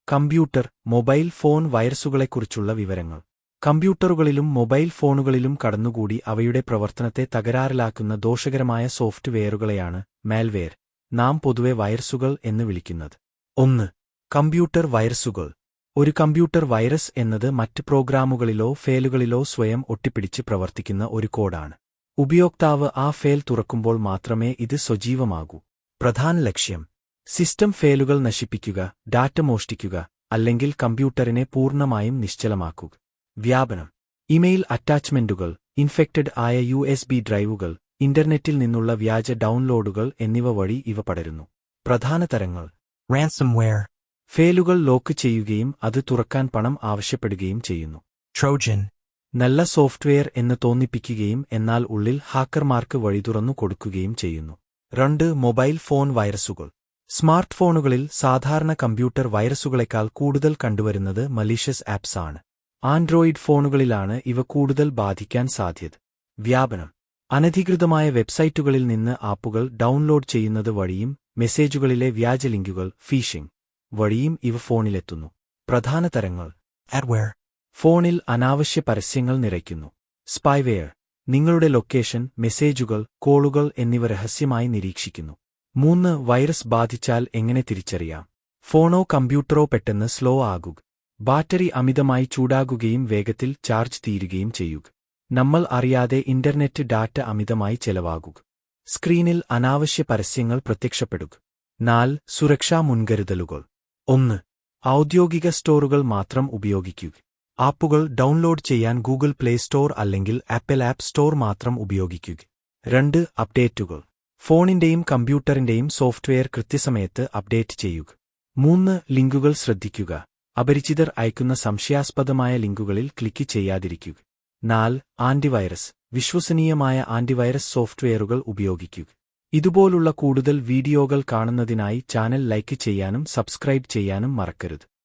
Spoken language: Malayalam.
കമ്പ്യൂട്ടർ, മൊബൈൽ ഫോൺ വൈറസുകളെക്കുറിച്ചുള്ള വിവരങ്ങൾ. കമ്പ്യൂട്ടറുകളിലും മൊബൈൽ ഫോണുകളിലും കടന്നുകൂടി അവയുടെ പ്രവർത്തനത്തെ തകരാറിലാക്കുന്ന ദോഷകരമായ സോഫ്റ്റ്വെയറുകളെയാണ് മാൽവെയർ നാം പൊതുവെ വൈറസുകൾ എന്ന് വിളിക്കുന്നത്. 1. കമ്പ്യൂട്ടർ വൈറസുകൾ. ഒരു കമ്പ്യൂട്ടർ വൈറസ് എന്നത് മറ്റ് പ്രോഗ്രാമുകളിലോ ഫയലുകളിലോ സ്വയം ഒട്ടിപ്പിടിച്ച് പ്രവർത്തിക്കുന്ന ഒരു കോഡാണ്. ഉപയോക്താവ് ആ ഫയൽ തുറക്കുമ്പോൾ മാത്രമേ ഇത് സജീവമാകൂ. പ്രധാന ലക്ഷ്യം: സിസ്റ്റം ഫയലുകൾ നശിപ്പിക്കുക, ഡാറ്റ മോഷ്ടിക്കുക, അല്ലെങ്കിൽ കമ്പ്യൂട്ടറിനെ പൂർണ്ണമായും നിശ്ചലമാക്കുക. വ്യാപനം: ഇമെയിൽ അറ്റാച്ച്മെന്റുകൾ, ഇൻഫെക്റ്റഡ് ആയ USB ഡ്രൈവുകൾ, ഇന്റർനെറ്റിൽ നിന്നുള്ള വ്യാജ ഡൗൺലോഡുകൾ എന്നിവ വഴി ഇവ പടരുന്നു. പ്രധാന തരങ്ങൾ: ransomware, ഫയലുകൾ ലോക്ക് ചെയ്യുകയും അത് തുറക്കാൻ പണം ആവശ്യപ്പെടുകയും ചെയ്യുന്നു. trojan, നല്ല സോഫ്റ്റ്വെയർ എന്ന് തോന്നിപ്പിക്കുകയും എന്നാൽ ഉള്ളിൽ ഹാക്കർമാർക്ക് വഴിതുറന്നു കൊടുക്കുകയും ചെയ്യുന്നു. 2. മൊബൈൽ ഫോൺ വൈറസുകൾ. സ്മാർട്ട് ഫോണുകളിൽ സാധാരണ കമ്പ്യൂട്ടർ വൈറസുകളെക്കാൾ കൂടുതൽ കണ്ടുവരുന്നത് മലീഷ്യസ് ആപ്സ് ആണ്. ആൻഡ്രോയിഡ് ഫോണുകളിലാണ് ഇവ കൂടുതൽ ബാധിക്കാൻ സാധ്യത. വ്യാപനം: അനധികൃതമായ വെബ്സൈറ്റുകളിൽ നിന്ന് ആപ്പുകൾ ഡൗൺലോഡ് ചെയ്യുന്നത് വഴിയും മെസ്സേജുകളിലെ വ്യാജ ലിങ്കുകൾ ഫീഷിംഗ് വഴിയും ഇവ ഫോണിലെത്തുന്നു. പ്രധാന തരങ്ങൾ: adware, ഫോണിൽ അനാവശ്യ പരസ്യങ്ങൾ നിറയ്ക്കുന്നു. സ്പൈവെയർ: നിങ്ങളുടെ ലൊക്കേഷൻ, മെസ്സേജുകൾ, കോളുകൾ എന്നിവ രഹസ്യമായി നിരീക്ഷിക്കുന്നു. 3. വൈറസ് ബാധിച്ചാൽ എങ്ങനെ തിരിച്ചറിയാം? ഫോണോ കമ്പ്യൂട്ടറോ പെട്ടെന്ന് സ്ലോ ആകുക. ബാറ്ററി അമിതമായി ചൂടാകുകയും വേഗത്തിൽ ചാർജ് തീരുകയും ചെയ്യുക. നമ്മൾ അറിയാതെ ഇന്റർനെറ്റ് ഡാറ്റ അമിതമായി ചെലവാകുക. സ്ക്രീനിൽ അനാവശ്യ പരസ്യങ്ങൾ പ്രത്യക്ഷപ്പെടുക. 4. സുരക്ഷാ മുൻകരുതലുകൾ. 1. ഔദ്യോഗിക സ്റ്റോറുകൾ മാത്രം ഉപയോഗിക്കുക. ആപ്പുകൾ ഡൗൺലോഡ് ചെയ്യാൻ ഗൂഗിൾ പ്ലേ സ്റ്റോർ അല്ലെങ്കിൽ ആപ്പിൾ ആപ്പ് സ്റ്റോർ മാത്രം ഉപയോഗിക്കുക. 2. അപ്ഡേറ്റുകൾ. ഫോണിന്റെയും കമ്പ്യൂട്ടറിന്റെയും സോഫ്റ്റ്വെയർ കൃത്യസമയത്ത് അപ്ഡേറ്റ് ചെയ്യുക. 3. ലിങ്കുകൾ ശ്രദ്ധിക്കുക. അപരിചിതർ അയക്കുന്ന സംശയാസ്പദമായ ലിങ്കുകളിൽ ക്ലിക്ക് ചെയ്യാതിരിക്കുക. 4. ആന്റിവൈറസ്. വിശ്വസനീയമായ ആന്റിവൈറസ് സോഫ്റ്റ്വെയറുകൾ ഉപയോഗിക്കുക. ഇതുപോലുള്ള കൂടുതൽ വീഡിയോകൾ കാണുന്നതിനായി ചാനൽ ലൈക്ക് ചെയ്യാനും സബ്സ്ക്രൈബ് ചെയ്യാനും മറക്കരുത്.